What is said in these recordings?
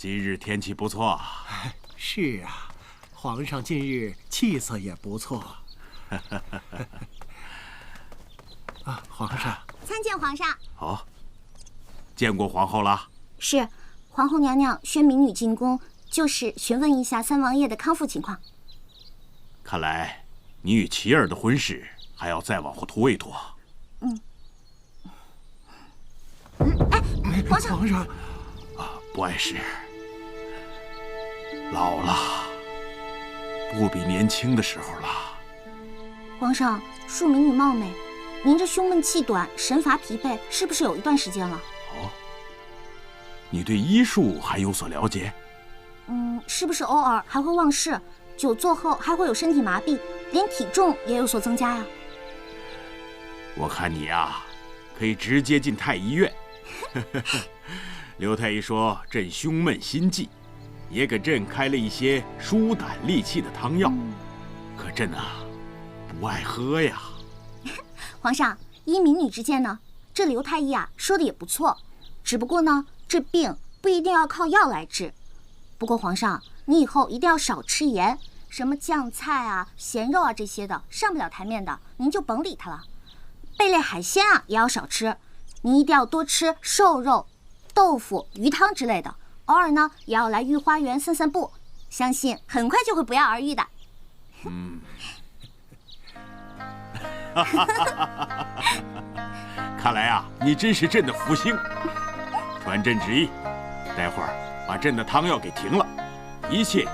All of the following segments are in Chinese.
今日天气不错。是啊，皇上近日气色也不错。啊，皇上，参见皇上。哦，见过皇后了。是，皇后娘娘宣民女进宫，就是询问一下三王爷的康复情况。看来你与齐儿的婚事还要再往后拖一拖。皇上，皇上，不碍事。老了，不比年轻的时候了。皇上，恕民女冒昧，您这胸闷气短，神乏疲惫，是不是有一段时间了？哦，你对医术还有所了解？是不是偶尔还会忘事？久坐后还会有身体麻痹，连体重也有所增加呀？我看你呀，可以直接进太医院。刘太医说朕胸闷心悸，也给朕开了一些疏胆利气的汤药，可朕啊，不爱喝呀。皇上，依民女之见呢，这刘太医啊说的也不错，只不过呢，这病不一定要靠药来治。不过皇上，你以后一定要少吃盐，什么酱菜啊、咸肉啊这些的上不了台面的，您就甭理它了。贝类海鲜啊也要少吃，您一定要多吃瘦肉、豆腐、鱼汤之类的。偶尔呢也要来御花园散散步，相信很快就会不药而愈的。看来啊，你真是朕的福星。传朕旨意，待会儿把朕的汤药给停了，一切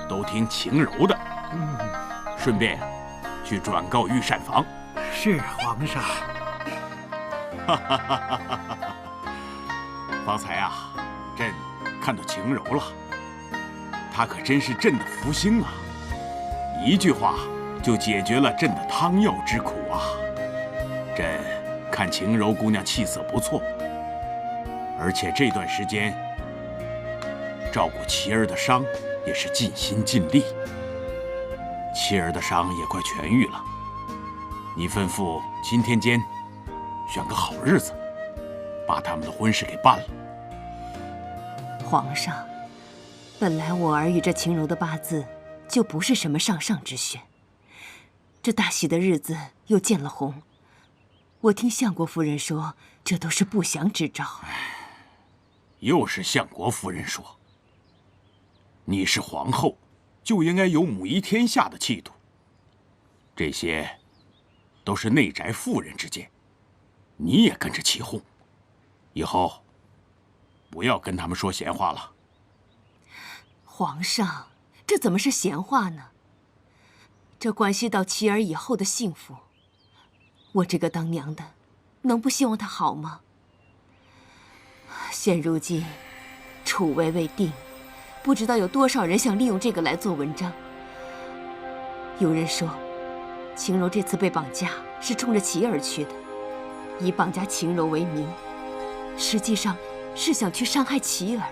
都听晴柔的。顺便去转告御膳房。是皇上。方才啊，朕看到晴柔了，她可真是朕的福星啊！一句话就解决了朕的汤药之苦啊！朕看晴柔姑娘气色不错，而且这段时间照顾琪儿的伤也是尽心尽力。琪儿的伤也快痊愈了，你吩咐今天间选个好日子，把他们的婚事给办了。皇上，本来我儿与这晴柔的八字就不是什么上上之选，这大喜的日子又见了红，我听相国夫人说，这都是不祥之兆。又是相国夫人说，你是皇后，就应该有母仪天下的气度。这些都是内宅妇人之见，你也跟着起哄，以后不要跟他们说闲话了。皇上，这怎么是闲话呢？这关系到琪儿以后的幸福，我这个当娘的，能不希望她好吗？现如今，楚危未定，不知道有多少人想利用这个来做文章。有人说，晴柔这次被绑架是冲着琪儿去的，以绑架晴柔为名，实际上是想去伤害琪儿。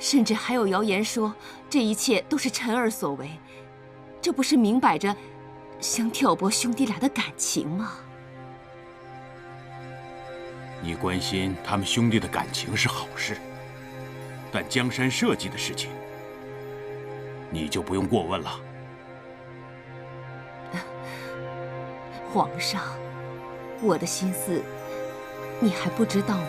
甚至还有谣言说，这一切都是陈儿所为，这不是明摆着想挑拨兄弟俩的感情吗？你关心他们兄弟的感情是好事，但江山社稷的事情，你就不用过问了。皇上，我的心思你还不知道吗？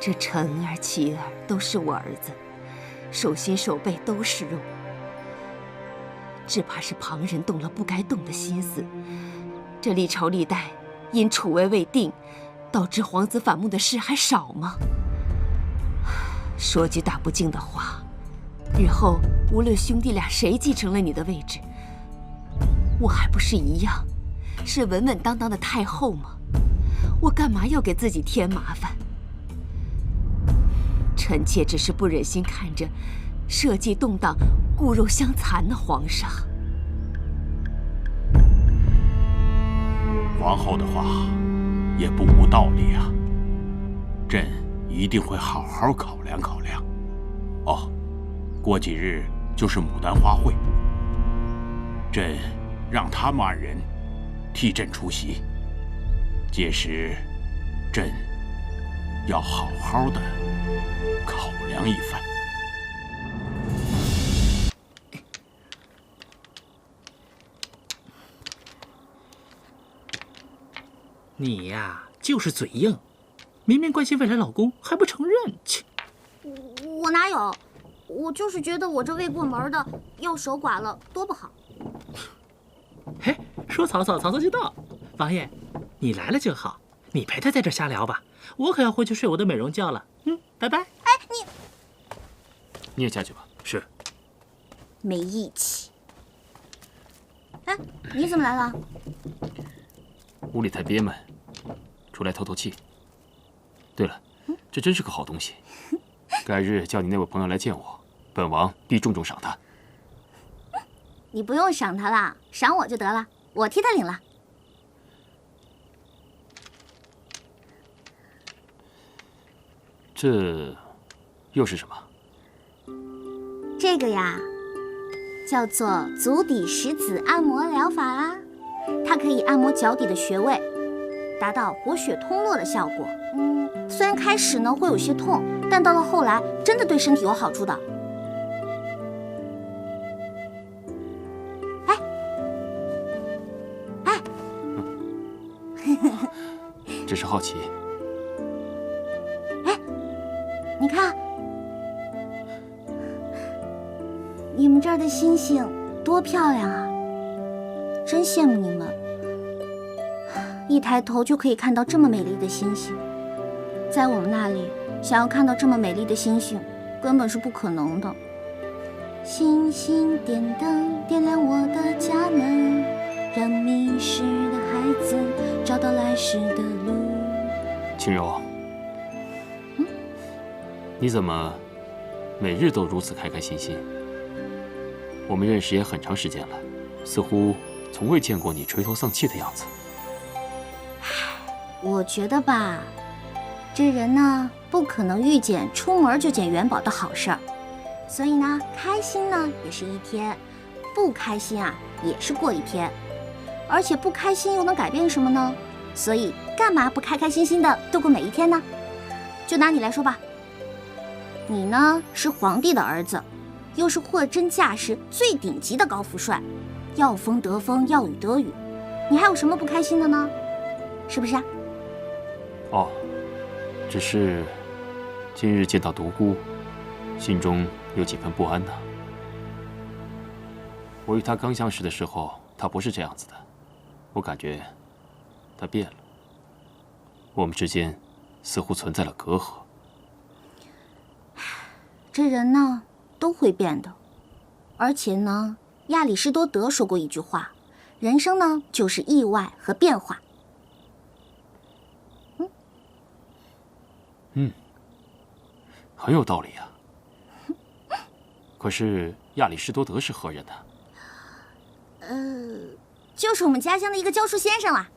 这陈儿、琪儿都是我儿子，手心手背都是肉，只怕是旁人动了不该动的心思，这历朝历代因楚危未定导致皇子反目的事还少吗？说句大不敬的话，日后无论兄弟俩谁继承了你的位置，我还不是一样，是稳稳当当的太后吗？我干嘛要给自己添麻烦？臣妾只是不忍心看着社稷动荡，骨肉相残呢，皇上。皇后的话也不无道理啊，朕一定会好好考量考量。哦，过几日就是牡丹花会，朕让他们二人替朕出席，届时朕要好好的扬一番。你呀，就是嘴硬，明明关心未来老公还不承认，切！我哪有？我就是觉得我这未过门的要守寡了，多不好。嘿，说曹操，曹操就到。王爷，你来了就好，你陪他在这瞎聊吧，我可要回去睡我的美容觉了。拜拜。哎，你也下去吧。是。没义气。哎，你怎么来了？屋里太憋闷，出来透透气。对了，这真是个好东西，改日叫你那位朋友来见我，本王必重重赏他。你不用赏他了，赏我就得了，我替他领了。这又是什么？这个呀，叫做足底石子按摩疗法啦。它可以按摩脚底的穴位，达到活血通络的效果。虽然开始呢会有些痛，但到了后来真的对身体有好处的。只是好奇。你看，你们这儿的星星多漂亮啊！真羡慕你们，一抬头就可以看到这么美丽的星星。在我们那里，想要看到这么美丽的星星，根本是不可能的。星星点灯，点亮我的家门，让迷失的孩子找到来时的路。青柔，你怎么每日都如此开开心心？我们认识也很长时间了，似乎从未见过你垂头丧气的样子。我觉得吧，这人呢不可能遇见出门就捡元宝的好事儿，所以呢，开心呢也是一天，不开心啊也是过一天，而且不开心又能改变什么呢？所以干嘛不开开心心的度过每一天呢？就拿你来说吧，你呢是皇帝的儿子，又是货真价实最顶级的高富帅，要风得风，要雨得雨，你还有什么不开心的呢？是不是啊？哦，只是今日见到独孤，心中有几分不安呢。我与他刚相识的时候，他不是这样子的，我感觉他变了，我们之间似乎存在了隔阂。这人呢都会变的，而且呢，亚里士多德说过一句话，人生呢就是意外和变化。很有道理啊。可是亚里士多德是何人呢？就是我们家乡的一个教书先生啦。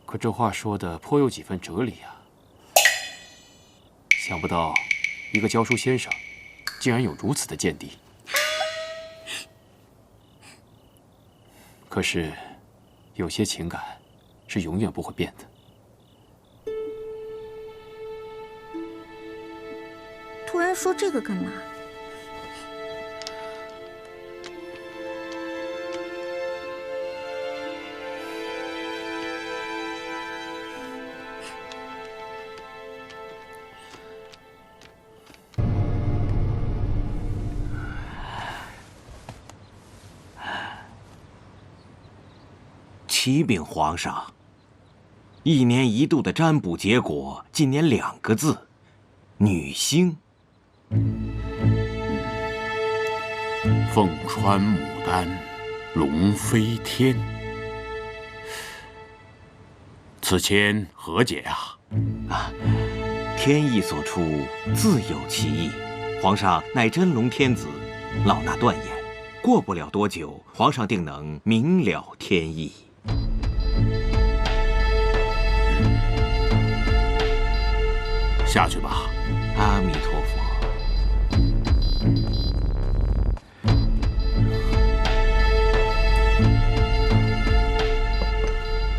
可这话说的颇有几分哲理啊。想不到一个教书先生竟然有如此的见地。可是有些情感是永远不会变的。突然说这个干嘛？启禀皇上，一年一度的占卜结果，今年2个字：女星。凤穿牡丹，龙飞天。此签何解啊？天意所出，自有其意。皇上乃真龙天子，老衲断言，过不了多久，皇上定能明了天意。下去吧。阿弥陀佛。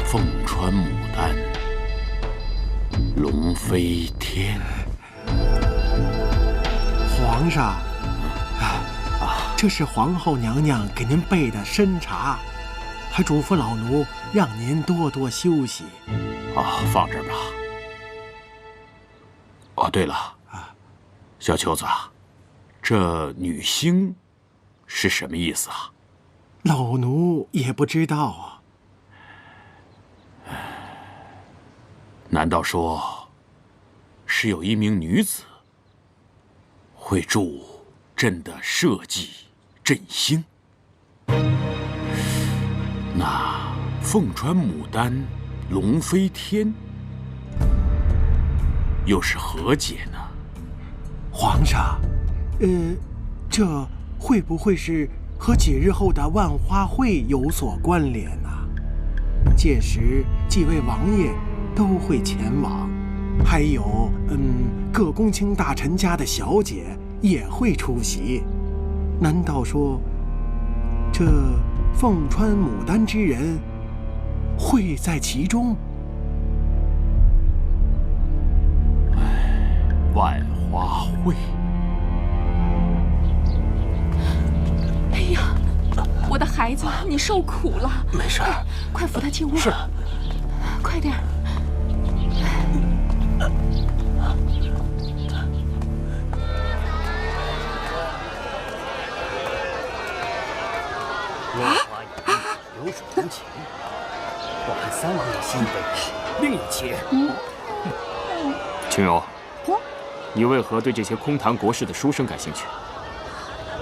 凤穿牡丹，龙飞天。皇上，这是皇后娘娘给您备的参茶，还嘱咐老奴让您多多休息。放这儿吧。对了，小秋子，这女星是什么意思啊？老奴也不知道啊。难道说是有一名女子会助朕的社稷振兴？那凤穿牡丹龙飞天又是何解呢？皇上，这会不会是和几日后的万花会有所关联呢？届时几位王爷都会前往，还有各公卿大臣家的小姐也会出席。难道说这凤穿牡丹之人会在其中？万花会。哎呀，我的孩子，你受苦了。没事，快扶他进屋。是，快点。落花有意，流水无情。我看三王爷心意的人另有其人。青柔，你为何对这些空谈国事的书生感兴趣？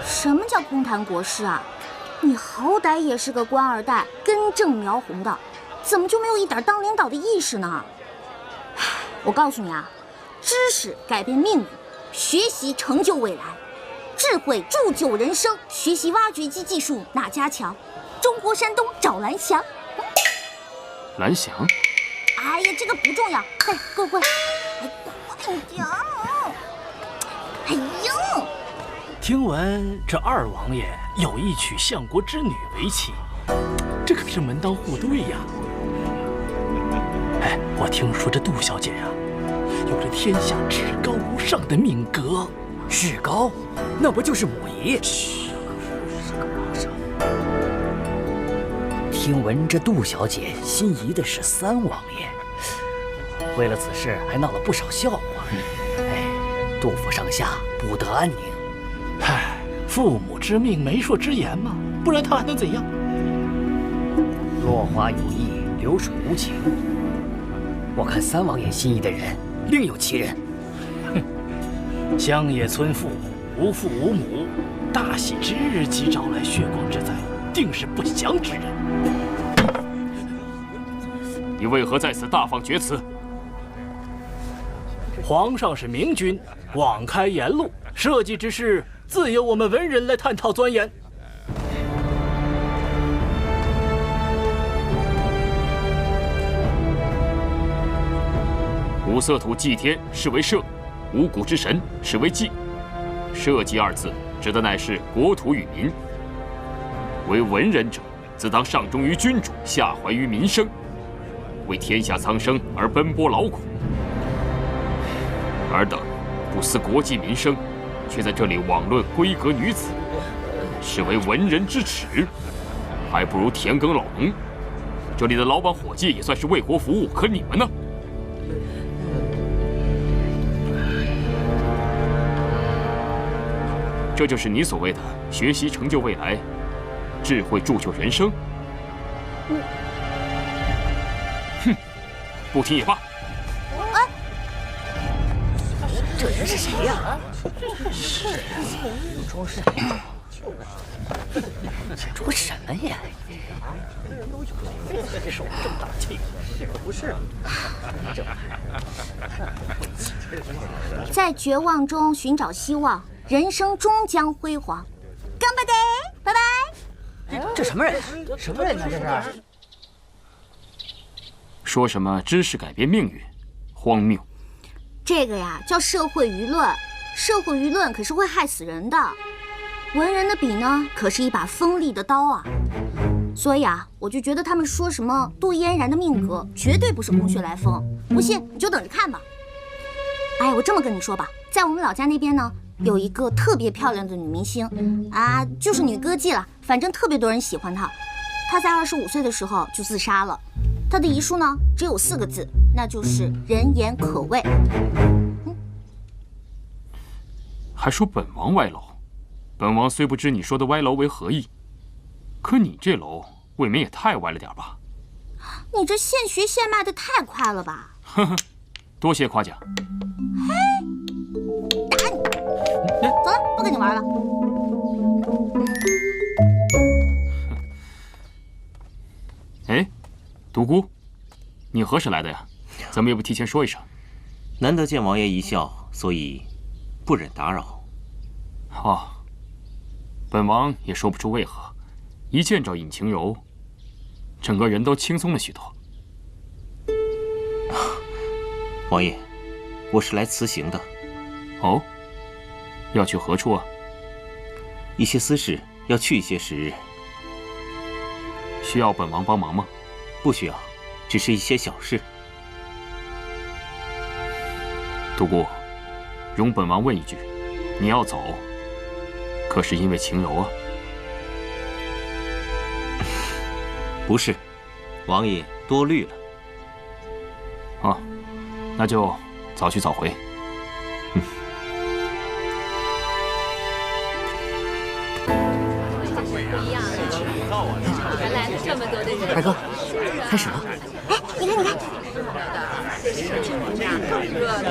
什么叫空谈国事啊？你好歹也是个官二代，根正苗红的，怎么就没有一点当领导的意识呢？我告诉你啊，知识改变命运，学习成就未来，智慧铸就人生，学习挖掘机技术哪家强？中国山东找蓝翔。蓝翔？哎呀，这个不重要。快，给我过来！哎，快点！哎呦！听闻这二王爷有意娶相国之女为妻，这可是门当户对呀。哎，我听说这杜小姐呀，有着天下至高无上的命格。至高？那不就是母仪？听闻这杜小姐心仪的是三王爷，为了此事还闹了不少笑话。哎，杜府上下不得安宁。唉，父母之命，媒妁之言嘛，不然他还能怎样？落花有意，流水无情。我看三王爷心仪的人另有其人。乡野村妇，无父无母，大喜之日即招来血光之灾，定是不祥之人。你为何在此大放厥词？皇上是明君，广开言路，社稷之事自有我们文人来探讨钻研。五色土祭天是为社，五谷之神是为祭。社稷二字指的乃是国土与民。为文人者，自当上忠于君主，下怀于民生，为天下苍生而奔波劳苦。尔等不思国计民生，却在这里妄论闺阁女子，是为文人之耻，还不如田耕老农。这里的老板伙计也算是为国服务，可你们呢？这就是你所谓的学习成就未来，智慧铸就人生？哼，不听也罢。这人是谁呀？是呀，装什么呀？装什么呀？手这么大气，不是？在绝望中寻找希望，人生终将辉煌。干巴爹，拜拜。这什么人？什么人呢？这是？说什么知识改变命运，荒谬！这个呀叫社会舆论，社会舆论可是会害死人的。文人的笔呢，可是一把锋利的刀啊。所以啊，我就觉得他们说什么杜嫣然的命格绝对不是空穴来风，不信你就等着看吧。哎，我这么跟你说吧，在我们老家那边呢，有一个特别漂亮的女明星，啊，就是女歌妓了，反正特别多人喜欢她。她在25岁的时候就自杀了。她的遗书呢，只有4个字，那就是人言可畏。还说本王歪楼，本王虽不知你说的歪楼为何意，可你这楼未免也太歪了点吧？你这现学现卖的太快了吧？呵呵，多谢夸奖。嘿，打你！走了，不跟你玩了。哎，独孤，你何时来的呀？怎么也不提前说一声？难得见王爷一笑，所以不忍打扰。哦，本王也说不出为何，一见着尹晴柔，整个人都轻松了许多。王爷，我是来辞行的。哦，要去何处啊？一些私事，要去一些时日。需要本王帮忙吗？不需要，只是一些小事。独孤，容本王问一句，你要走，可是因为晴柔啊？不是，王爷多虑了。啊，那就早去早回。大哥，开始了。哎，你看，你看。热闹！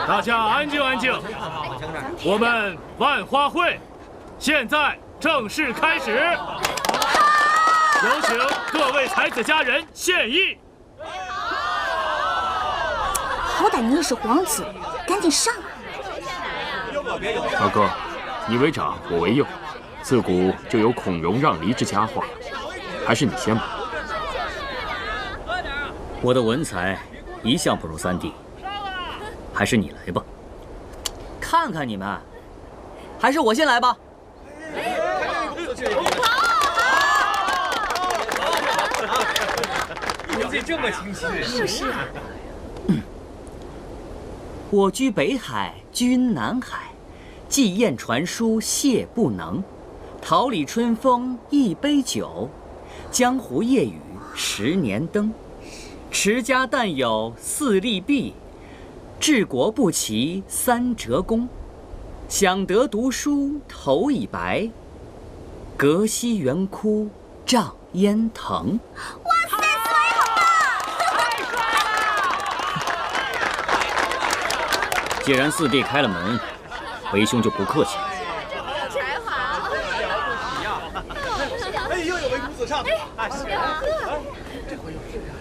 大家安静安静，我们万花会现在正式开始，有请各位才子佳人献艺。好歹你也是皇子，赶紧上！大哥，你为长，我为幼，自古就有孔融让梨之佳话，还是你先吧。我的文采一向不如三弟，还是你来吧。看看你们，还是我先来吧。名字这么清晰，是啊。我居北海，君南海，寄雁传书谢不能。桃李春风一杯酒，江湖夜雨10年灯。持家但有4利弊，治国不齐3折弓。想得读书头已白，隔溪圆枯瘴烟腾。哇塞，司马懿好棒！既然四弟开了门，为兄就不客气了。哎，又有位公子上，哎，是啊，这回又是谁呀？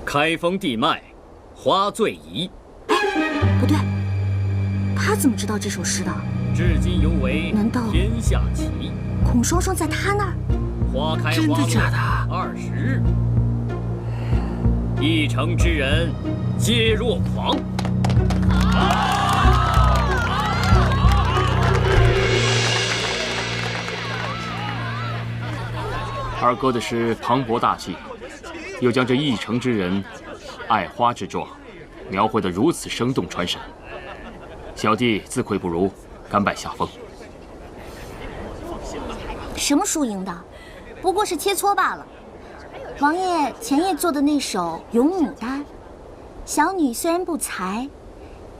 开封地脉，花醉疑。不对，他怎么知道这首诗的？至今犹为难道天下奇？孔双双在他那儿？花开真的花假的20日，一城之人皆若狂。二哥的诗磅礴大气，又将这一城之人爱花之状描绘得如此生动传神，小弟自愧不如，甘拜下风。什么输赢的，不过是切磋罢了。王爷前夜做的那首《咏牡丹》，小女虽然不才，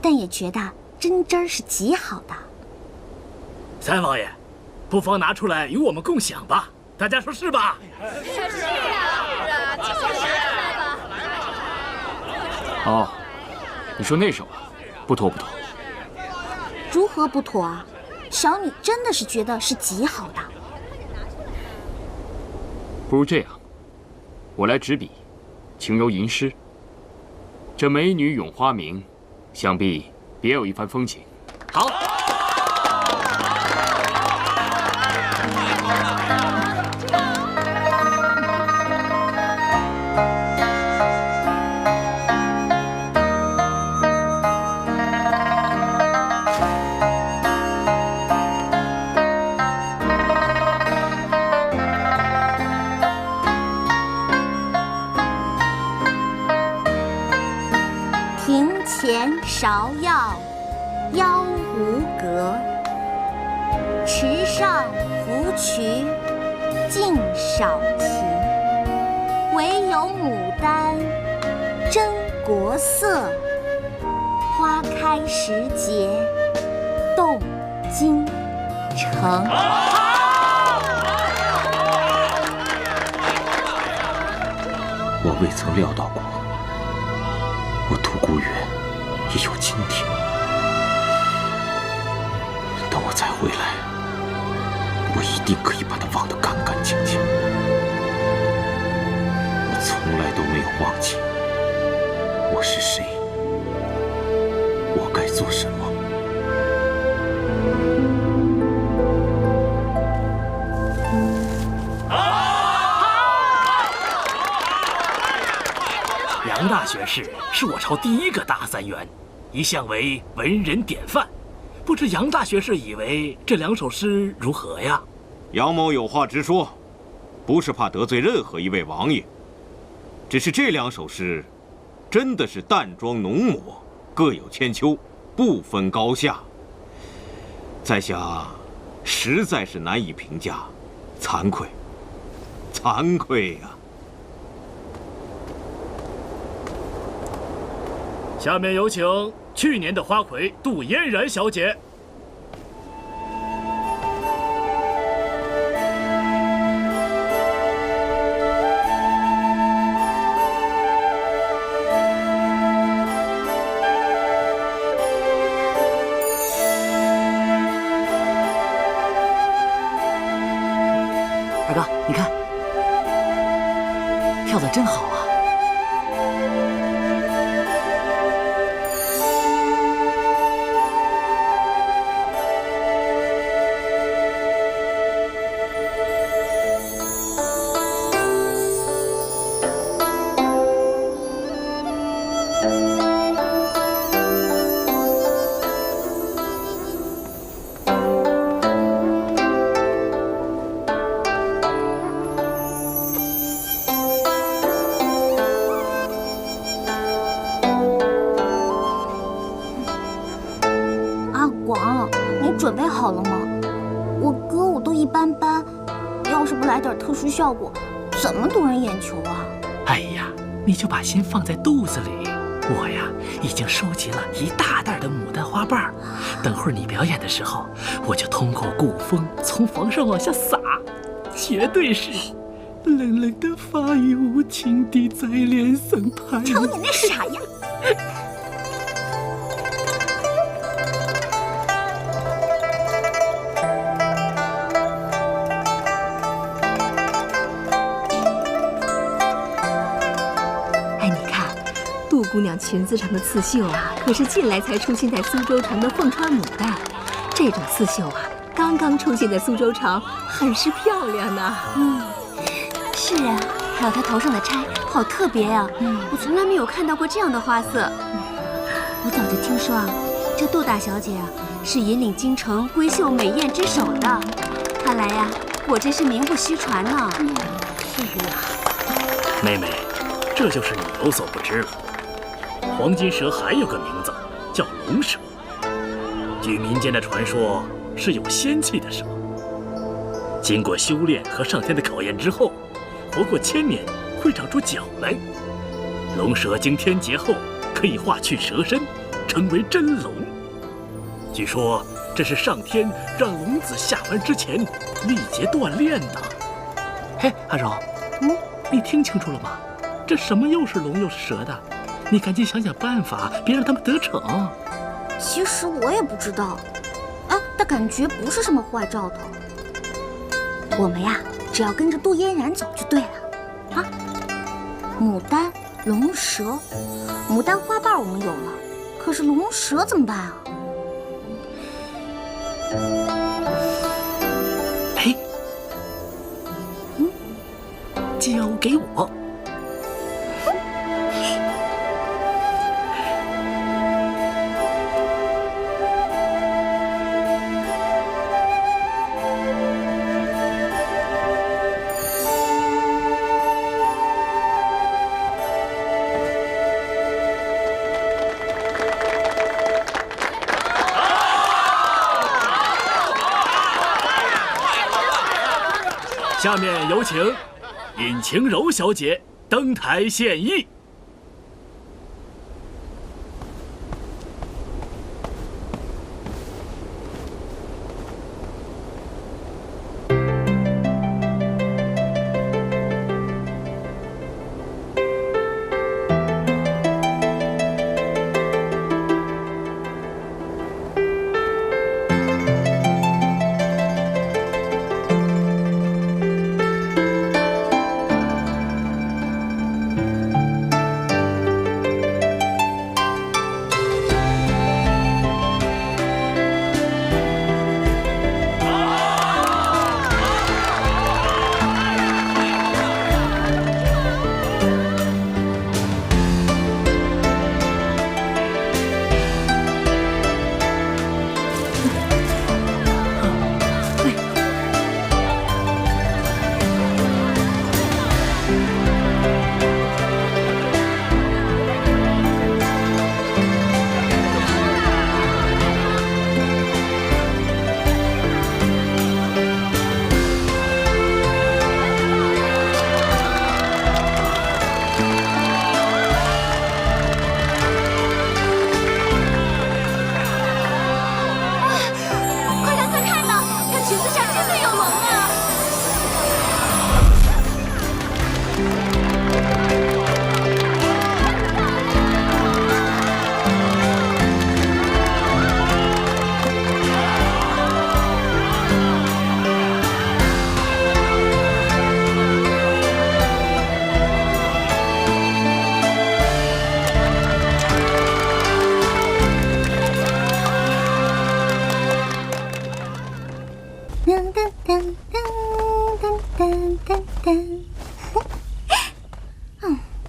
但也觉得真真儿是极好的。三王爷，不妨拿出来与我们共享吧，大家说是吧？哦，你说那首啊，不妥不妥。如何不妥啊？小女真的是觉得是极好的。不如这样，我来执笔，晴柔吟诗。这美女咏花名，想必别有一番风情。好。芍药，腰无格。池上芙蕖，净少情。唯有牡丹，真国色。花开时节，动京城。我未曾料到过，我独孤远也有今天。等我再回来，我一定可以把它忘得干干净净。我从来都没有忘记我是谁，我该做什么。杨大学士是我朝第一个大三元，一向为文人典范。不知杨大学士以为这2首诗如何呀？杨某有话直说，不是怕得罪任何一位王爷，只是这2首诗真的是淡妆浓抹，各有千秋，不分高下。在下实在是难以评价，惭愧，惭愧呀！下面有请去年的花魁杜嫣然小姐。二哥，你看，跳得真好啊！准备好了吗？我歌舞都一般般，要是不来点特殊效果，怎么夺人眼球啊？哎呀，你就把心放在肚子里。我呀，已经收集了一大袋的牡丹花瓣，等会儿你表演的时候，我就通过鼓风从房上往下撒，绝对是冷冷的发语无情地在脸上拍。瞅你那傻样！杜姑娘裙子上的刺绣啊，可是近来才出现在苏州城的凤川牡丹。这种刺绣啊，刚刚出现在苏州城，很是漂亮呢。是啊，还有她头上的钗，好特别呀！我从来没有看到过这样的花色。我早就听说啊，这杜大小姐啊，是引领京城闺秀美艳之首的。看来呀，果真是名不虚传呢。是呀，妹妹，这就是你有所不知了。黄金蛇还有个名字，叫龙蛇。据民间的传说，是有仙气的蛇。经过修炼和上天的考验之后，活过1000年会长出脚来。龙蛇经天劫后，可以化去蛇身，成为真龙。据说这是上天让龙子下凡之前历劫锻炼的。嘿，阿柔，你听清楚了吗？这什么又是龙又是蛇的？你赶紧想想办法，别让他们得逞。其实我也不知道，但感觉不是什么坏兆头。我们呀，只要跟着杜嫣然走就对了。啊，牡丹、龙蛇，牡丹花瓣我们有了，可是龙蛇怎么办啊？哎，交给我。下面有请尹晴柔小姐登台献艺。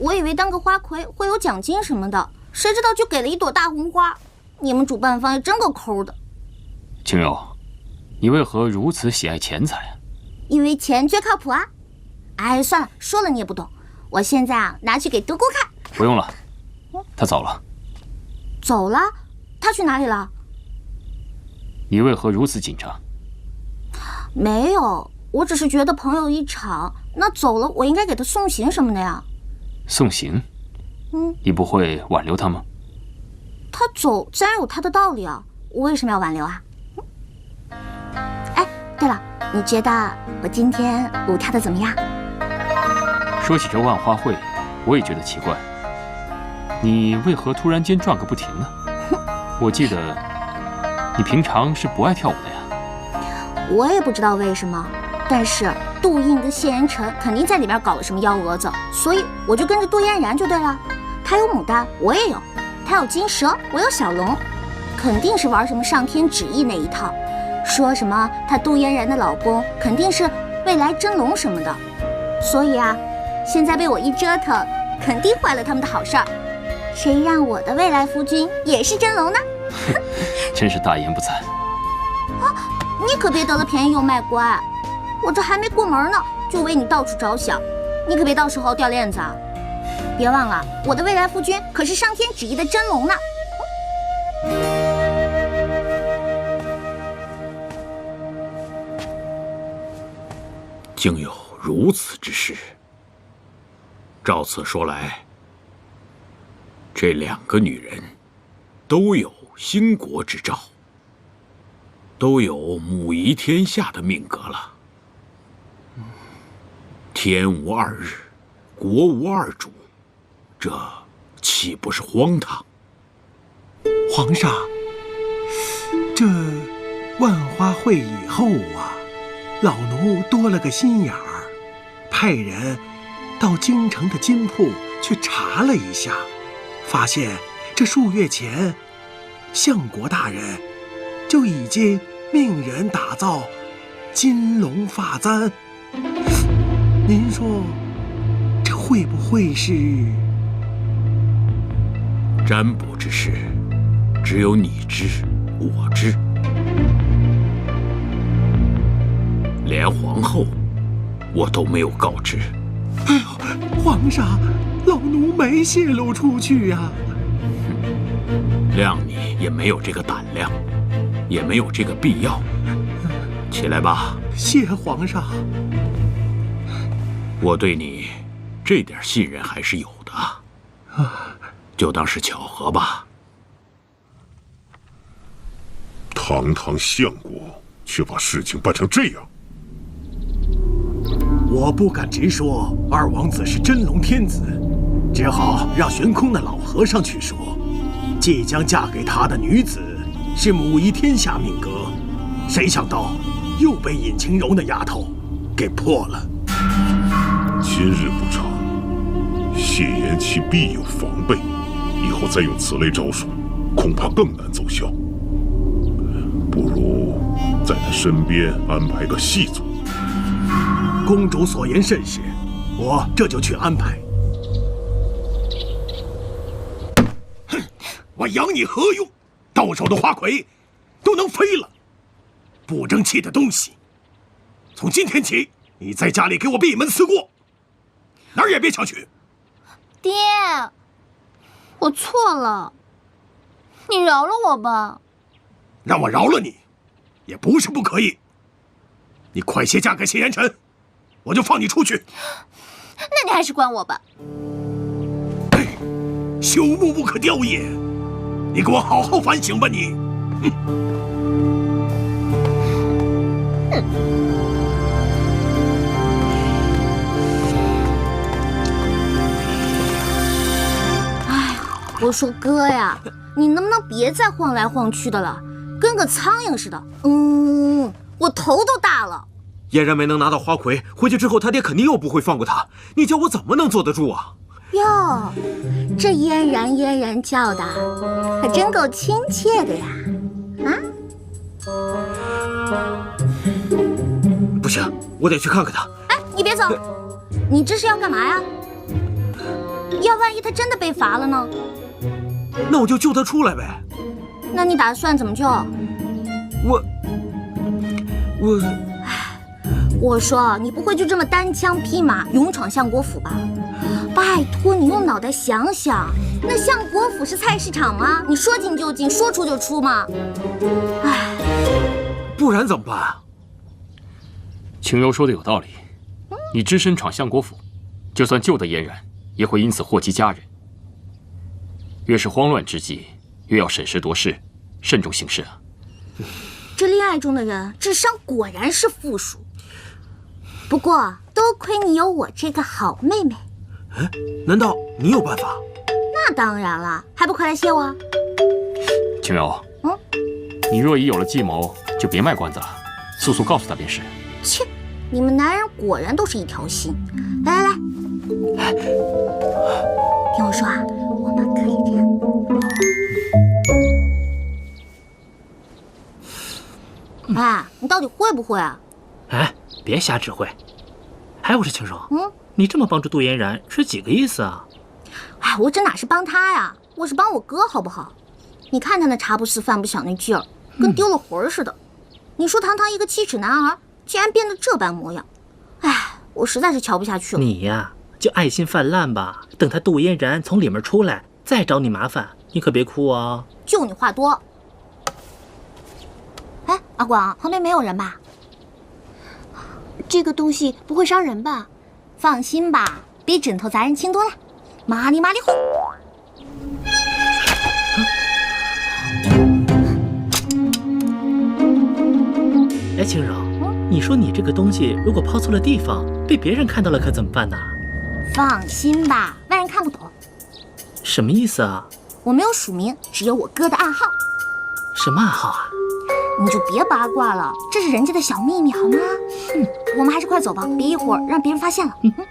我以为当个花魁会有奖金什么的，谁知道就给了一朵大红花。你们主办方也真够抠的。晴柔，你为何如此喜爱钱财啊？因为钱最靠谱啊！哎，算了，说了你也不懂。我现在啊，拿去给德姑看。不用了，他走了。走了？他去哪里了？你为何如此紧张？没有，我只是觉得朋友一场，那走了我应该给他送行什么的呀。送行？你不会挽留他吗？他走自然有他的道理啊，我为什么要挽留啊？哎，对了，你觉得我今天舞跳的怎么样？说起这万花会，我也觉得奇怪，你为何突然间转个不停呢？我记得你平常是不爱跳舞的呀。我也不知道为什么，但是杜映跟谢言辰肯定在里面搞了什么幺蛾子，所以我就跟着杜嫣然就对了。他有牡丹，我也有；他有金蛇，我有小龙，肯定是玩什么上天旨意那一套，说什么他杜嫣然的老公肯定是未来真龙什么的，所以啊，现在被我一折腾，肯定坏了他们的好事儿。谁让我的未来夫君也是真龙呢？真是大言不惭。你可别得了便宜又卖乖，我这还没过门呢，就为你到处着想，你可别到时候掉链子啊！别忘了，我的未来夫君可是上天旨意的真龙呢。竟有如此之事。照此说来，这两个女人都有兴国之兆，都有母仪天下的命格了。天无二日，国无二主，这岂不是荒唐？皇上，这万花会以后啊，老奴多了个心眼儿，派人到京城的金铺去查了一下，发现这数月前，相国大人就已经命人打造金龙发簪。您说，这会不会是？占卜之事，只有你知，我知，连皇后我都没有告知。哎呦，皇上，老奴没泄露出去呀。谅你也没有这个胆量，也没有这个必要。起来吧。谢皇上。我对你这点信任还是有的，就当是巧合吧。堂堂相国，却把事情办成这样。我不敢直说二王子是真龙天子，只好让悬空的老和尚去说，即将嫁给他的女子是母仪天下命格，谁想到又被尹晴柔那丫头给破了。今日不查，谢言其必有防备，以后再用此类招数，恐怕更难奏效。不如在他身边安排个细作。公主所言甚是，我这就去安排。哼，我养你何用？到手的花魁都能飞了，不争气的东西！从今天起，你在家里给我闭门思过，哪儿也别想去。爹，我错了，你饶了我吧。让我饶了你，也不是不可以。你快些嫁给谢言辰，我就放你出去。那你还是管我吧。哎，朽木不可雕也，你给我好好反省吧你。哎，我说哥呀，你能不能别再晃来晃去的了？跟个苍蝇似的，我头都大了。嫣然没能拿到花魁，回去之后他爹肯定又不会放过他，你叫我怎么能坐得住啊？哟，这嫣然叫的，可真够亲切的呀！不行，我得去看看他。哎，你别走，你这是要干嘛呀？要万一他真的被罚了呢？那我就救他出来呗。那你打算怎么救？我说你不会就这么单枪匹马勇闯相国府吧？拜托你用脑袋想想，那相国府是菜市场吗？你说进就进，说出就出吗？哎，不然怎么办啊？晴柔说的有道理，你只身闯相国府，就算救得嫣然，也会因此祸及家人。越是慌乱之际，越要审时度势，慎重行事啊！这恋爱中的人智商果然是负数。不过多亏你有我这个好妹妹。难道你有办法？那当然了，还不快来谢我？晴柔，你若已有了计谋，就别卖关子了，速速告诉他便是。切，你们男人果然都是一条心。来，听我说啊，我们可以这样。哎，你到底会不会啊？哎，别瞎指挥。哎，我说晴柔，你这么帮助杜嫣然是几个意思啊？哎，我这哪是帮他呀，我是帮我哥，好不好？你看他那茶不思饭不想那劲儿，跟丢了魂似的。你说堂堂一个7尺男儿，竟然变得这般模样，哎，我实在是瞧不下去了。你呀，就爱心泛滥吧，等他杜嫣然从里面出来，再找你麻烦，你可别哭啊。就你话多。哎，阿广，旁边没有人吧？这个东西不会伤人吧？放心吧，比枕头砸人轻多了。麻利呼！哎，晴柔，你说你这个东西如果抛错了地方，被别人看到了可怎么办呢？放心吧，外人看不懂。什么意思啊？我没有署名，只有我哥的暗号。什么暗号啊？你就别八卦了，这是人家的小秘密，好吗？我们还是快走吧，别一会儿让别人发现了。走。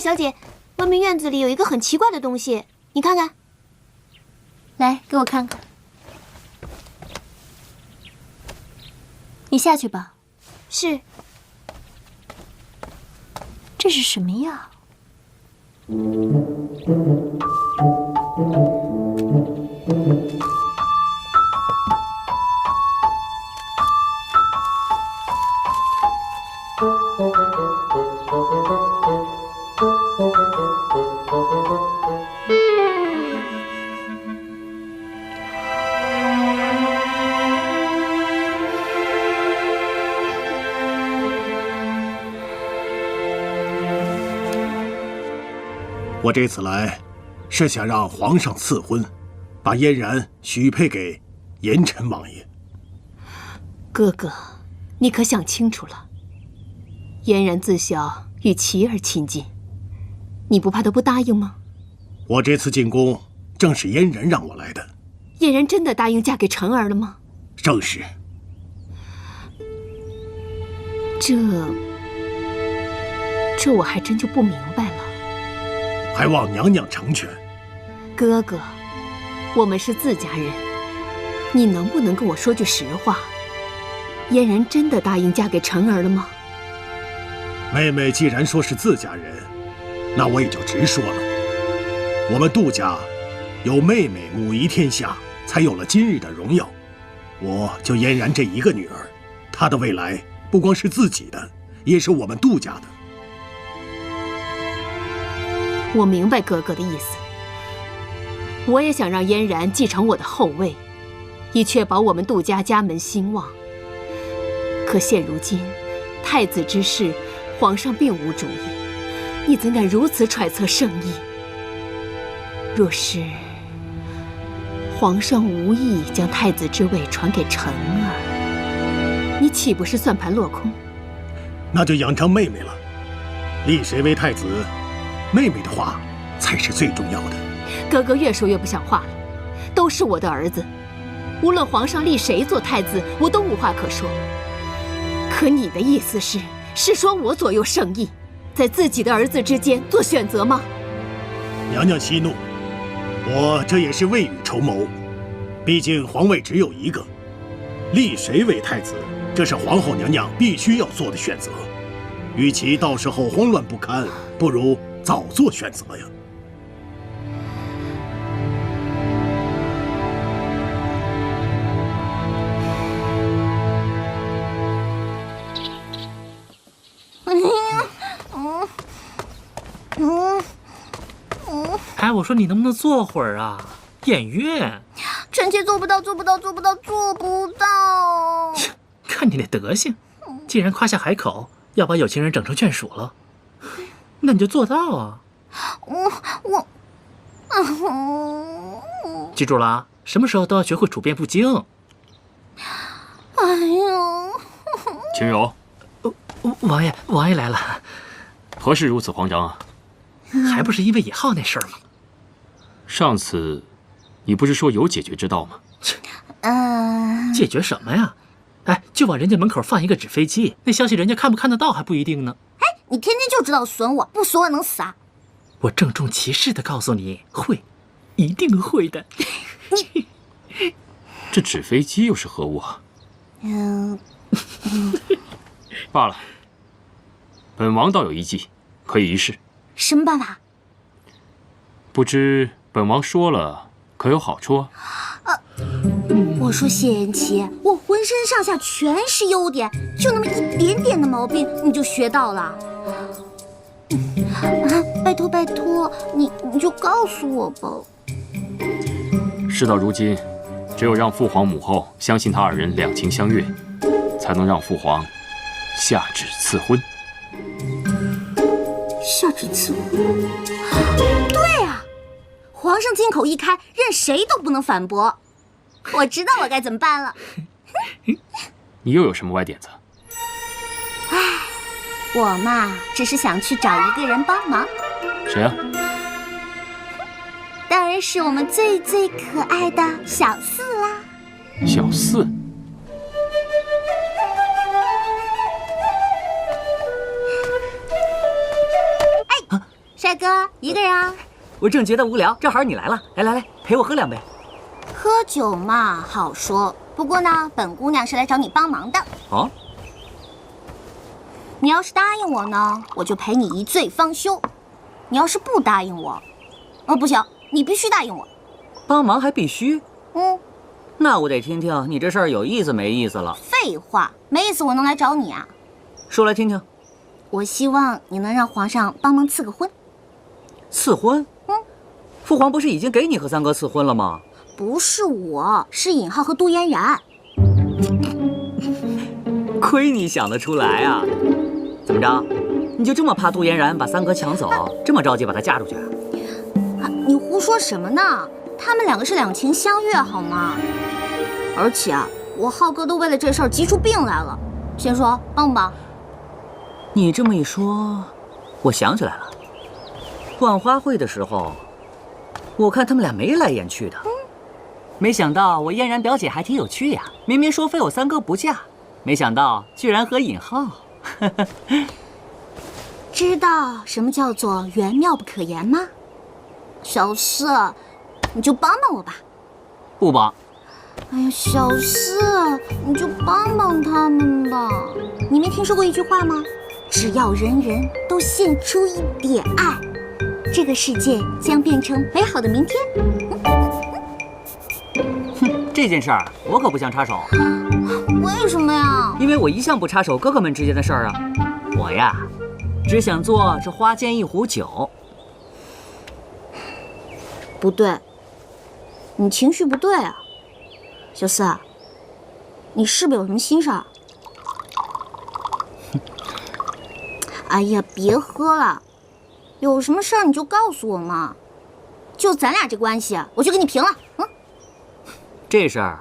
小姐，外面院子里有一个很奇怪的东西，你看看。来，给我看看。你下去吧。是。这是什么呀？我这次来，是想让皇上赐婚，把嫣然许配给严琛王爷。哥哥，你可想清楚了？嫣然自小与琪儿亲近，你不怕她不答应吗？我这次进宫，正是嫣然让我来的。嫣然真的答应嫁给辰儿了吗？正是。这我还真就不明白了。还望娘娘成全。哥哥，我们是自家人，你能不能跟我说句实话？嫣然真的答应嫁给辰儿了吗？妹妹既然说是自家人，那我也就直说了。我们杜家有妹妹母仪天下，才有了今日的荣耀。我就嫣然这一个女儿，她的未来不光是自己的，也是我们杜家的。我明白哥哥的意思，我也想让嫣然继承我的后位，以确保我们杜家家门兴旺。可现如今，太子之事，皇上并无主意，你怎敢如此揣测圣意？若是皇上无意将太子之位传给辰儿，你岂不是算盘落空？那就仰仗妹妹了，立谁为太子，妹妹的话才是最重要的。哥哥越说越不像话了，都是我的儿子，无论皇上立谁做太子，我都无话可说。可你的意思是说我左右圣意，在自己的儿子之间做选择吗？娘娘息怒，我这也是未雨绸缪。毕竟皇位只有一个，立谁为太子，这是皇后娘娘必须要做的选择。与其到时候慌乱不堪，不如早做选择呀。哎，我说你能不能坐会儿啊？偃月，臣妾做不到。看你那德行，既然夸下海口，要把有情人整成眷属了，那你就做到啊！记住了啊，什么时候都要学会处变不惊。哎呦，秦柔，王爷来了。何事如此慌张啊？还不是因为野浩那事儿吗？上次你不是说有解决之道吗？解决什么呀？哎，就往人家门口放一个纸飞机，那消息人家看不看得到还不一定呢。哎，你天天就知道损我，不损我能死啊？我郑重其事的告诉你，会，一定会的。这纸飞机又是何物啊？罢了，本王倒有一计，可以一试。什么办法？不知本王说了可有好处啊？我说谢延琪，我浑身上下全是优点，就那么一点点的毛病你就学到了。拜托，你就告诉我吧。事到如今，只有让父皇母后相信他二人两情相悦，才能让父皇下旨赐婚。下旨赐婚？对啊，皇上金口一开，任谁都不能反驳。我知道我该怎么办了。你又有什么歪点子？我嘛，只是想去找一个人帮忙。谁啊？当然是我们最可爱的小四啦。小四？哎，帅哥，一个人啊？我正觉得无聊，正好你来了，来，陪我喝两杯。喝酒嘛，好说。不过呢，本姑娘是来找你帮忙的。哦。你要是答应我呢，我就陪你一醉方休；你要是不答应我，不行，你必须答应我。帮忙还必须？那我得听听你这事儿有意思没意思了。废话，没意思我能来找你啊？说来听听。我希望你能让皇上帮忙赐个婚。赐婚？父皇不是已经给你和三哥赐婚了吗？不是我，是尹浩和杜嫣然。亏你想得出来啊！怎么着，你就这么怕杜嫣然把三哥抢走，这么着急把她嫁出去？你胡说什么呢？他们两个是两情相悦，好吗？而且啊，我浩哥都为了这事儿急出病来了。先说帮不帮？你这么一说，我想起来了，万花会的时候，我看他们俩眉来眼去的。没想到我嫣然表姐还挺有趣呀，明明说非我三哥不嫁，没想到居然和尹浩。知道什么叫做缘妙不可言吗？小四，你就帮帮我吧。不帮。哎呀，小四，你就帮帮他们吧。你没听说过一句话吗？只要人人都献出一点爱，这个世界将变成美好的明天。哼，这件事儿我可不想插手。为什么呀？因为我一向不插手哥哥们之间的事儿啊。我呀，只想做这花间一壶酒。不对，你情绪不对啊，小四，你是不是有什么心事儿？哎呀，别喝了，有什么事儿你就告诉我嘛。就咱俩这关系，我就跟你平了。这事儿，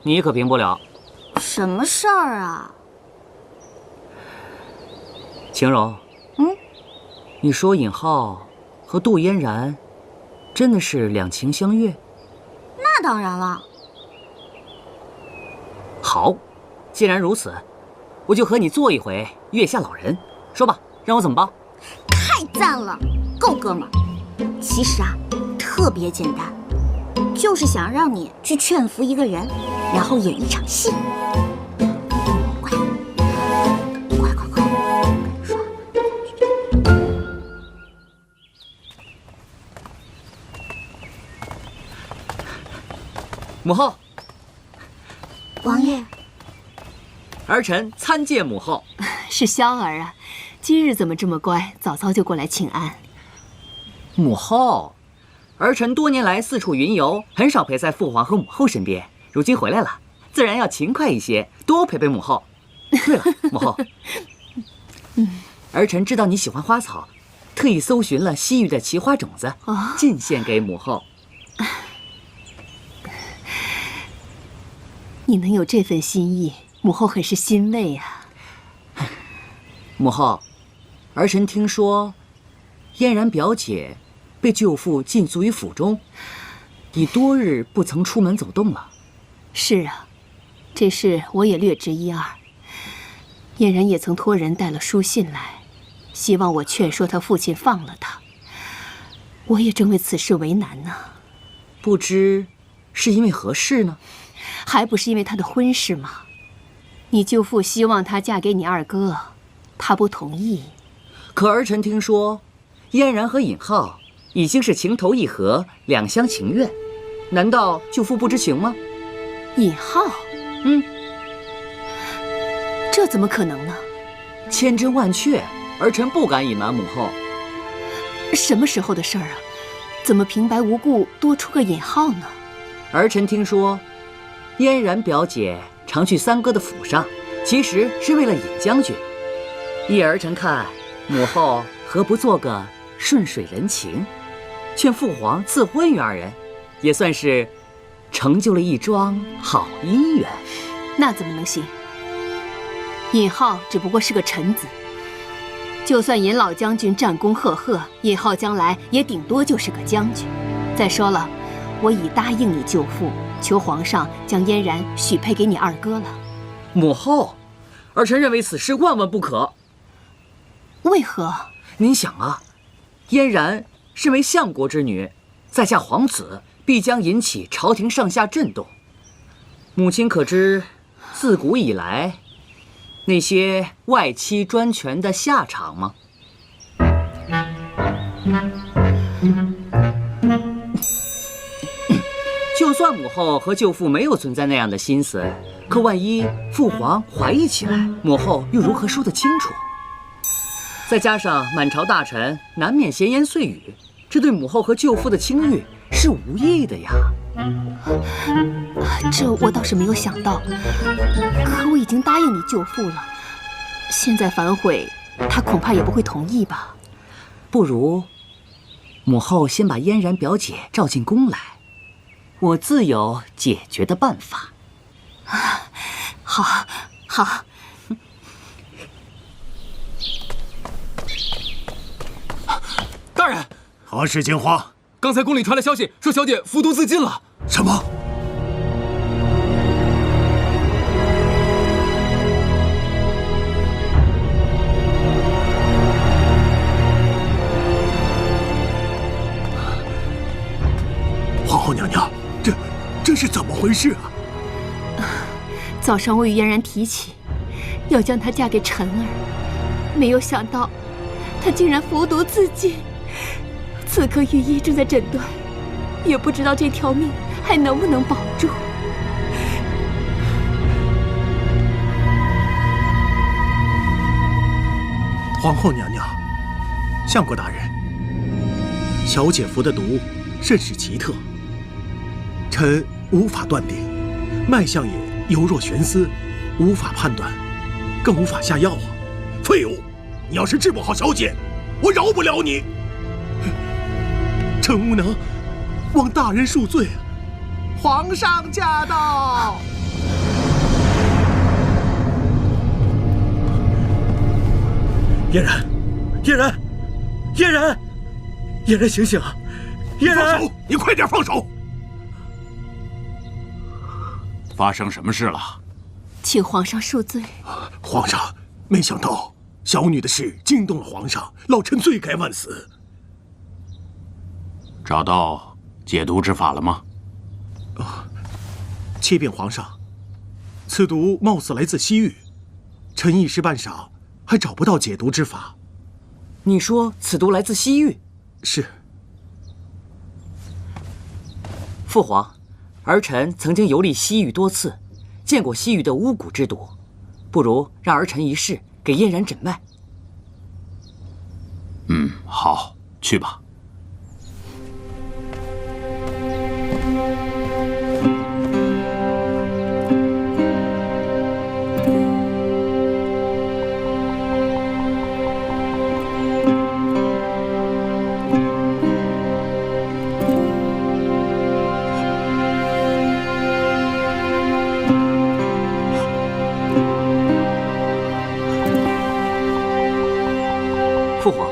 你可平不了。什么事儿啊？晴柔，你说尹浩和杜嫣然真的是两情相悦？那当然了。好，既然如此，我就和你做一回月下老人。说吧，让我怎么帮？太赞了，够哥们儿。其实啊，特别简单，就是想让你去劝服一个人，然后演一场戏。快，说。母后，王爷，儿臣参见母后。是萧儿啊，今日怎么这么乖，早早就过来请安。母后，儿臣多年来四处云游，很少陪在父皇和母后身边，如今回来了，自然要勤快一些，多陪陪母后。对了，母后，儿臣知道你喜欢花草，特意搜寻了西域的奇花种子，进献给母后。你能有这份心意，母后很是欣慰啊。母后，儿臣听说，嫣然表姐被舅父禁足于府中，已多日不曾出门走动了。是啊，这事我也略知一二。嫣然也曾托人带了书信来，希望我劝说他父亲放了他。我也正为此事为难呢。不知是因为何事呢？还不是因为他的婚事吗？你舅父希望她嫁给你二哥，他不同意。可儿臣听说，嫣然和尹浩已经是情投意合，两厢情愿，难道舅父不知情吗？尹浩，这怎么可能呢？千真万确，儿臣不敢隐瞒母后。什么时候的事儿啊？怎么平白无故多出个尹浩呢？儿臣听说，嫣然表姐常去三哥的府上，其实是为了尹将军。依儿臣看，母后何不做个顺水人情，劝父皇赐婚于二人，也算是成就了一桩好姻缘。那怎么能行？尹浩只不过是个臣子，就算尹老将军战功赫赫，尹浩将来也顶多就是个将军。再说了，我已答应你舅父，求皇上将嫣然许配给你二哥了。母后，儿臣认为此事万万不可。为何？您想啊，嫣然身为相国之女，再嫁皇子，必将引起朝廷上下震动。母亲可知，自古以来，那些外戚专权的下场吗？就算母后和舅父没有存在那样的心思，可万一父皇怀疑起来，母后又如何说得清楚？再加上满朝大臣难免闲言碎语，这对母后和舅父的清誉是无益的呀。这我倒是没有想到，可我已经答应你舅父了，现在反悔他恐怕也不会同意吧。不如母后先把嫣然表姐召进宫来，我自有解决的办法。好，好。大人，何事惊慌？刚才宫里传来消息，说小姐服毒自尽了。什么？皇后娘娘，这是怎么回事啊？早上我与嫣然提起，要将她嫁给晨儿，没有想到她竟然服毒自尽。此刻御医正在诊断，也不知道这条命还能不能保住。皇后娘娘，相国大人，小姐服的毒甚是奇特，臣无法断定，脉象也犹若悬丝，无法判断，更无法下药啊！废物！你要是治不好小姐，我饶不了你！臣无能，望大人恕罪。皇上驾到！嫣然，嫣然，嫣然，嫣然，醒醒啊！嫣然，放手！你快点放手！发生什么事了？请皇上恕罪。皇上，没想到小女的事惊动了皇上，老臣罪该万死。找到解毒之法了吗？启禀皇上，此毒貌似来自西域，臣一时半晌还找不到解毒之法。你说此毒来自西域？是。父皇，儿臣曾经游历西域多次，见过西域的巫蛊之毒，不如让儿臣一试，给嫣然诊脉。好，去吧。父皇，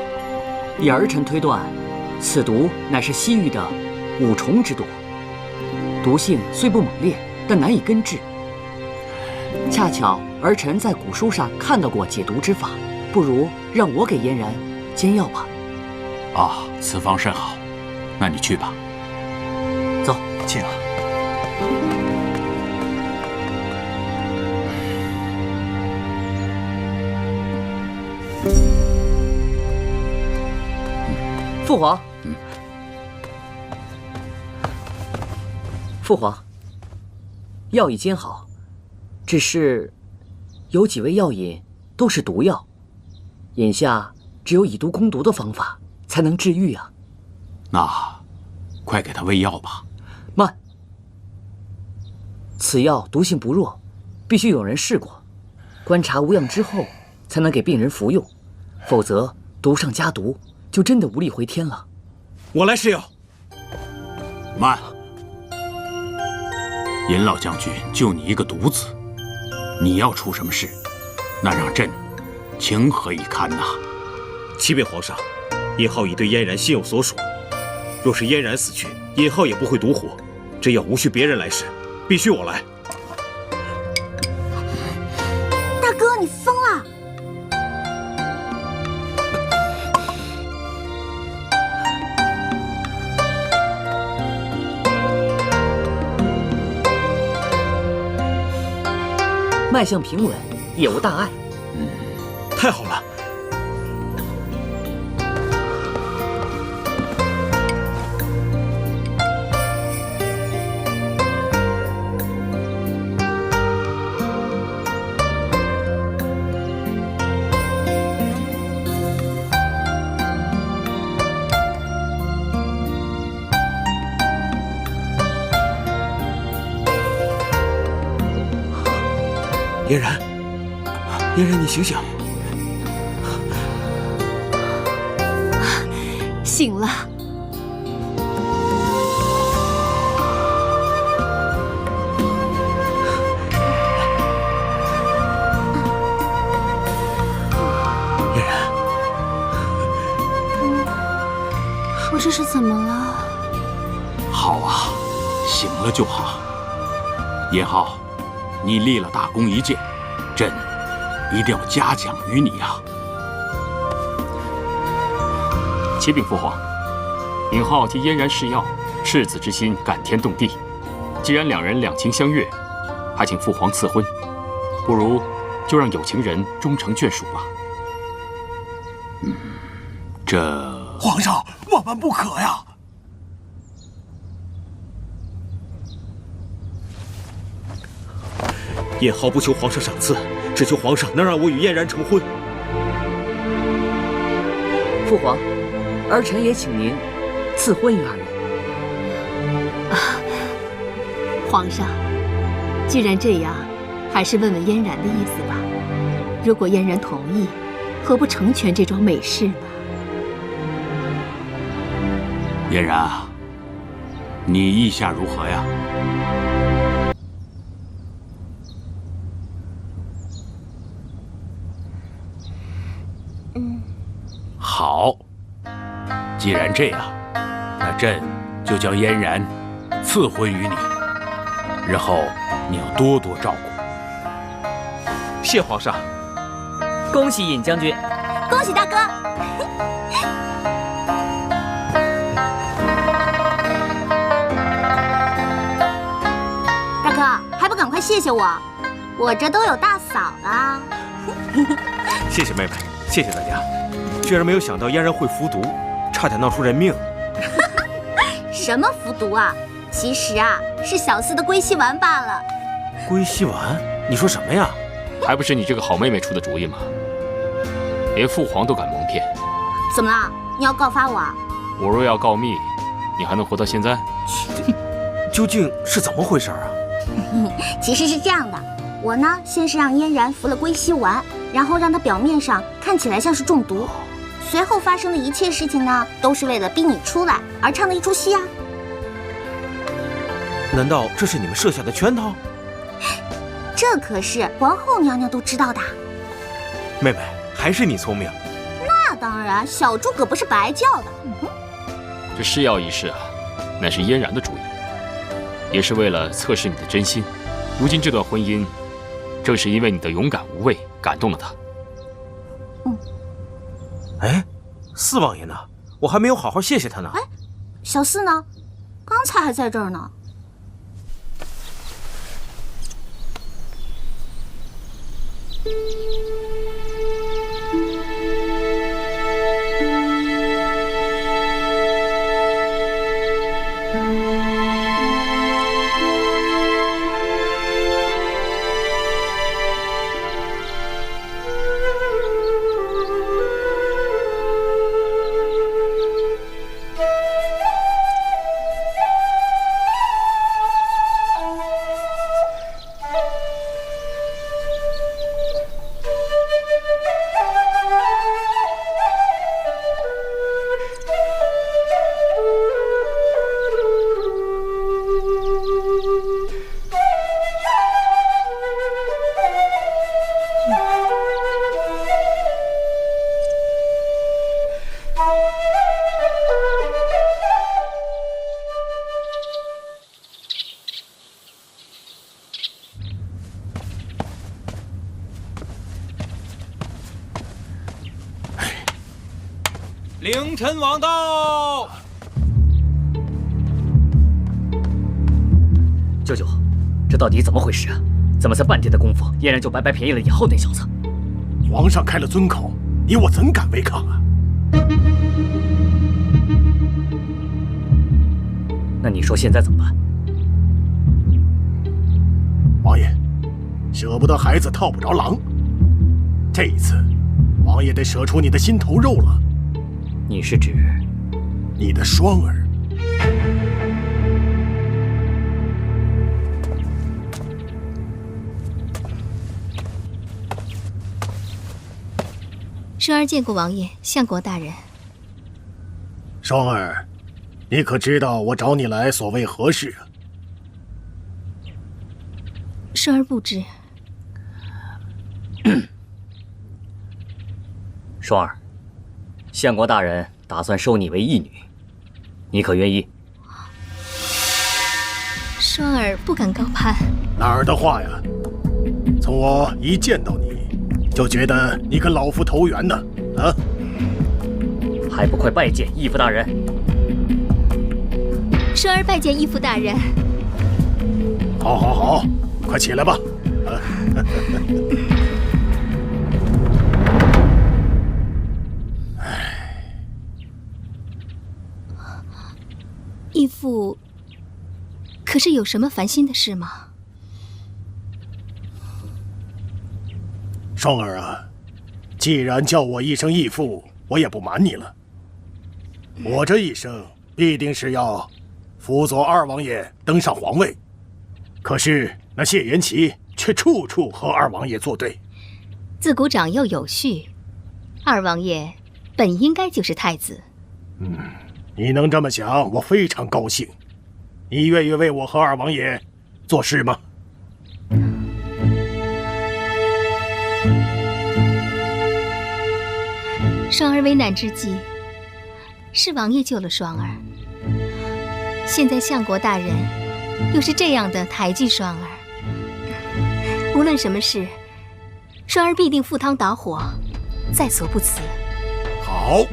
以儿臣推断，此毒乃是西域的五虫之毒，毒性虽不猛烈，但难以根治。恰巧儿臣在古书上看到过解毒之法，不如让我给嫣然煎药吧。此方甚好，那你去吧。走，请。父皇，父皇，药已煎好，只是有几味药引都是毒药，眼下只有以毒攻毒的方法才能治愈啊。那，快给他喂药吧。慢，此药毒性不弱，必须有人试过，观察无恙之后，才能给病人服用，否则毒上加毒，就真的无力回天了。我来试药。慢，尹老将军就你一个独子，你要出什么事，那让朕情何以堪呐！启禀皇上，尹浩已对嫣然心有所属，若是嫣然死去，尹浩也不会独活。这药无需别人来试，必须我来。大哥，你疯了！脉象平稳，也无大碍。太好了。嫣然，嫣然，你醒醒！醒了。嫣然，我这是怎么了？好啊，醒了就好。燕浩，你立了大功一件，朕一定要嘉奖于你呀！启禀父皇，尹浩替嫣然试药，赤子之心感天动地。既然两人两情相悦，还请父皇赐婚，不如就让有情人终成眷属吧。皇上，万万不可呀！燕浩不求皇上赏赐，只求皇上能让我与嫣然成婚。父皇，儿臣也请您赐婚于二人。皇上，既然这样，还是问问嫣然的意思吧。如果嫣然同意，何不成全这桩美事呢？嫣然，你意下如何呀？好，既然这样，那朕就将嫣然赐婚于你，日后你要多多照顾。谢皇上。恭喜尹将军，恭喜大哥！大哥，还不赶快谢谢我？我这都有大嫂了。谢谢妹妹，谢谢大家。居然没有想到嫣然会服毒，差点闹出人命。什么服毒啊？其实啊，是小四的归西丸罢了。归西丸？你说什么呀？还不是你这个好妹妹出的主意吗？连父皇都敢蒙骗。怎么了？你要告发我啊？我若要告密，你还能活到现在？究竟是怎么回事啊？其实是这样的，我呢，先是让嫣然服了归西丸，然后让她表面上看起来像是中毒。随后发生的一切事情呢，都是为了逼你出来而唱的一出戏啊！难道这是你们设下的圈套？这可是皇后娘娘都知道的。妹妹，还是你聪明。那当然，小猪可不是白叫的。这试药一事啊，乃是嫣然的主意，也是为了测试你的真心。如今这段婚姻，正是因为你的勇敢无畏感动了她。哎，四王爷呢？我还没有好好谢谢他呢。哎，小四呢？刚才还在这儿呢。凌晨王到。舅舅，这到底怎么回事啊？怎么才半天的功夫，嫣然就白白便宜了以后那小子？皇上开了尊口，你我怎敢违抗啊？那你说现在怎么办？王爷，舍不得孩子套不着狼。这一次，王爷得舍出你的心头肉了。你是指你的双儿？生儿见过王爷，相国大人。双儿，你可知道我找你来所为何事啊？双儿不知。双儿，相国大人打算收你为义女，你可愿意？双儿不敢高攀。哪儿的话呀！从我一见到你，就觉得你跟老夫投缘呢。啊！还不快拜见义父大人！双儿拜见义父大人。好，好，好，快起来吧！啊！义父，可是有什么烦心的事吗？双儿啊，既然叫我一声义父，我也不瞒你了。我这一生必定是要辅佐二王爷登上皇位，可是那谢延琪却处处和二王爷作对。自古长幼有序，二王爷本应该就是太子。你能这么想，我非常高兴。你愿意为我和二王爷做事吗？双儿为难之际，是王爷救了双儿。现在相国大人又是这样的抬举双儿，无论什么事，双儿必定赴汤蹈火，在所不辞。好，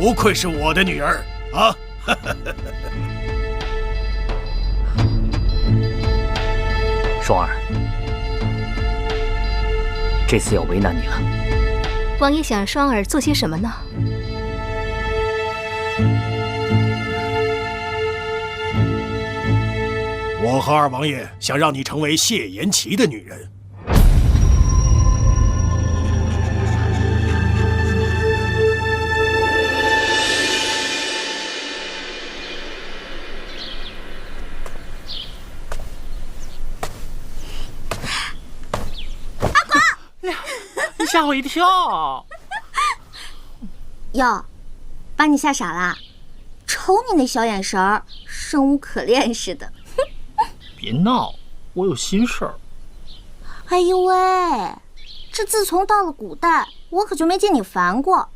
不愧是我的女儿啊！双儿，这次要为难你了。王爷想让双儿做些什么呢？我和二王爷想让你成为谢延琪的女人。吓我一跳！哟，把你吓傻啦？瞅你那小眼神儿，生无可恋似的。别闹，我有心事儿。哎呦喂，这自从到了古代，我可就没见你烦过。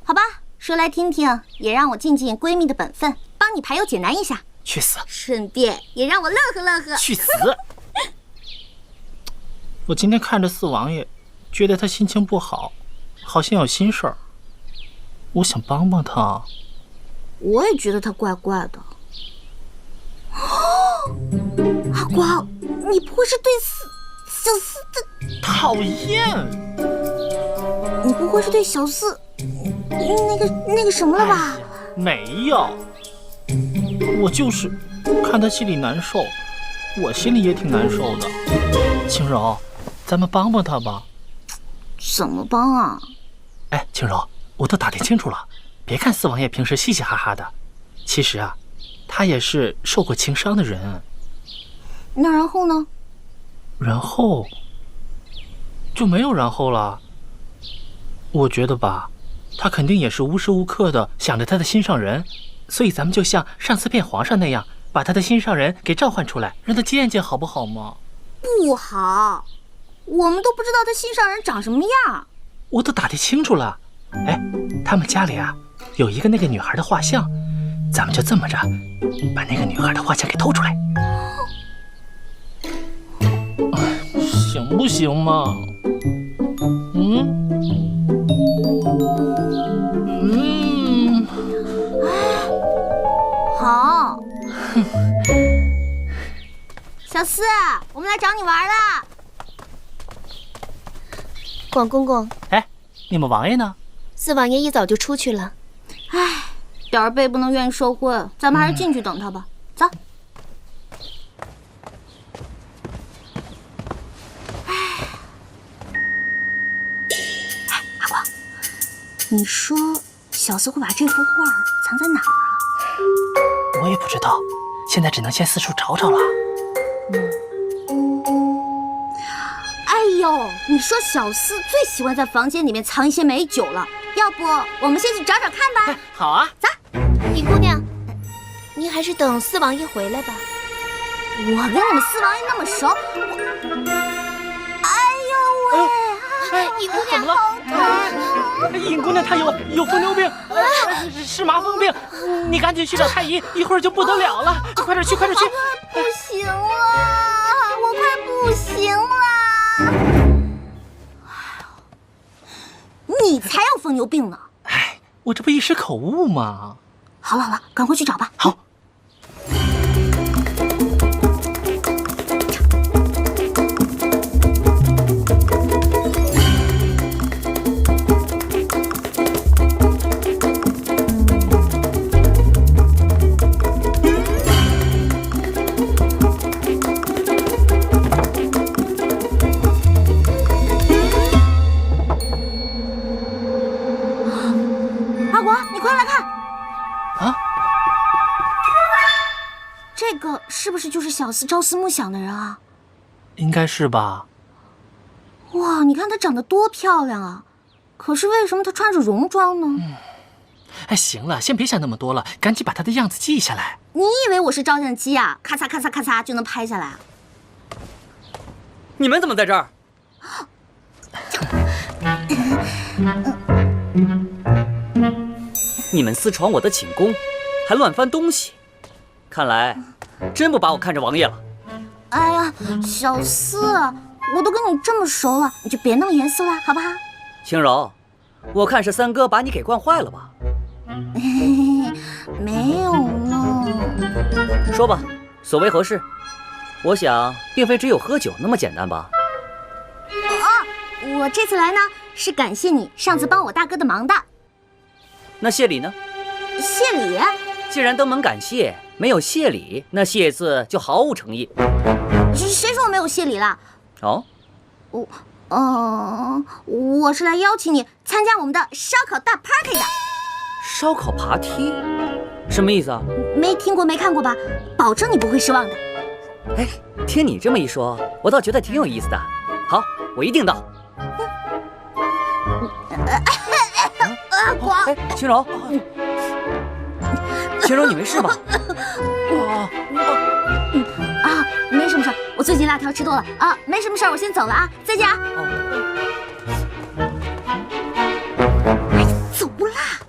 好吧，说来听听，也让我尽尽闺蜜的本分，帮你排忧解难一下。去死！顺便也让我乐呵乐呵。去死！我今天看着四王爷，觉得他心情不好，好像有心事儿。我想帮帮他。我也觉得他怪怪的。阿光，你不会是对小四的讨厌？你不会是对小四那个什么了吧？没有，我就是看他心里难受，我心里也挺难受的。轻柔，咱们帮帮他吧。怎么帮啊？哎，轻柔，我都打听清楚了。别看四王爷平时嘻嘻哈哈的，其实啊，他也是受过情伤的人。那然后呢？然后就没有然后了。我觉得吧，他肯定也是无时无刻的想着他的心上人，所以咱们就像上次骗皇上那样，把他的心上人给召唤出来，让他见见，好不好吗？不好，我们都不知道他心上人长什么样。我都打听清楚了。哎，他们家里啊有一个那个女孩的画像，咱们就这么着把那个女孩的画像给偷出来，行不行嘛？好。小四，我们来找你玩了。广公公，哎，你们王爷呢？四王爷一早就出去了。唉，点儿背不能愿意受贿，咱们还是进去等他吧。走。阿光，你说小四会把这幅画藏在哪儿啊？我也不知道，现在只能先四处找找了。哎呦，你说小四最喜欢在房间里面藏一些美酒了，要不我们先去找找看吧？好啊，走。尹姑娘，您还是等四王爷回来吧。我跟你们四王爷那么熟，哎呦喂！尹姑娘好疼！尹姑娘她有疯牛病，是麻风病，你赶紧去找太医，一会儿就不得了了，快点去，快点去！不行了，我快不行了！你才有疯牛病呢！哎，我这不一时口误吗？好了好了，赶快去找吧。好。阿国，你快来看！啊，这个是不是就是小司朝思暮想的人啊？应该是吧。哇，你看她长得多漂亮啊！可是为什么她穿着戎装呢？哎，行了，先别想那么多了，赶紧把她的样子记下来。你以为我是照相机啊？咔嚓咔嚓咔嚓就能拍下来？你们怎么在这儿？你们私闯我的寝宫，还乱翻东西，看来真不把我看着王爷了。哎呀，小司，我都跟你这么熟了，你就别那么严肃了，好不好？轻柔，我看是三哥把你给惯坏了吧？没有呢。说吧，所为何事？我想，并非只有喝酒那么简单吧？我这次来呢，是感谢你上次帮我大哥的忙的。那谢礼呢？谢礼？既然登门感谢，没有谢礼，那谢字就毫无诚意。谁说我没有谢礼了？哦，我是来邀请你参加我们的烧烤大 party 的。烧烤爬梯，什么意思啊？没听过没看过吧？保证你不会失望的。哎，听你这么一说，我倒觉得挺有意思的。好，我一定到。国，哎，青柔，青柔，你没事吧？没什么事，我最近辣条吃多了啊，没什么事，我先走了啊，再见啊。走啦。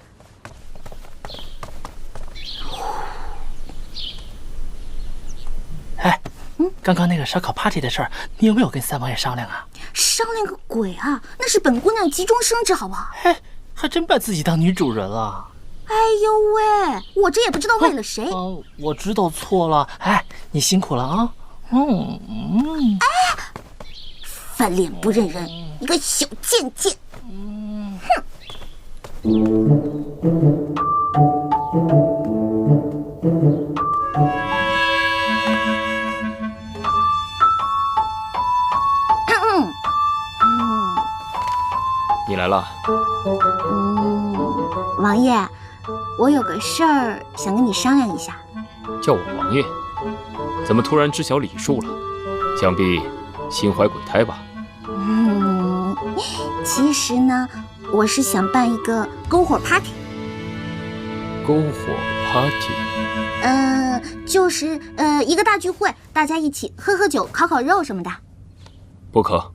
哎，刚刚那个烧烤 party 的事儿，你有没有跟三王爷商量啊？商量个鬼啊！那是本姑娘急中生智，好不好？哎，还真把自己当女主人了。哎呦喂，我这也不知道为了谁。我知道错了。哎，你辛苦了啊。哎，翻脸不认人，你个小贱贱！你来了。王爷，我有个事儿想跟你商量一下。叫我王爷？怎么突然知晓礼数了？想必心怀鬼胎吧？其实呢，我是想办一个篝火 party。篝火 party？就是一个大聚会，大家一起喝喝酒、烤肉什么的。不可。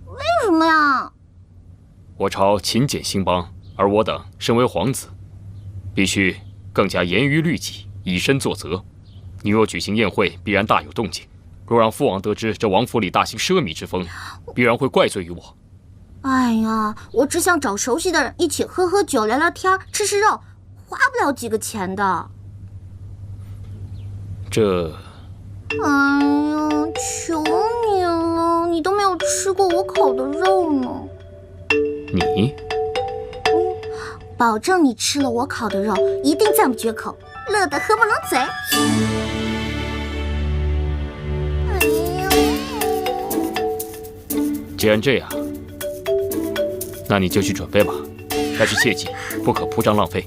为什么呀？我朝勤俭兴邦，而我等身为皇子，必须更加严于律己，以身作则。你若举行宴会，必然大有动静。若让父王得知这王府里大兴奢靡之风，必然会怪罪于我。哎呀，我只想找熟悉的人一起喝喝酒、聊聊天、吃肉，花不了几个钱的。这……哎呀，求你了，你都没有吃过我烤的肉呢。你？保证你吃了我烤的肉，一定赞不绝口，乐得合不拢嘴。既然这样，那你就去准备吧，但是切记不可铺张浪费。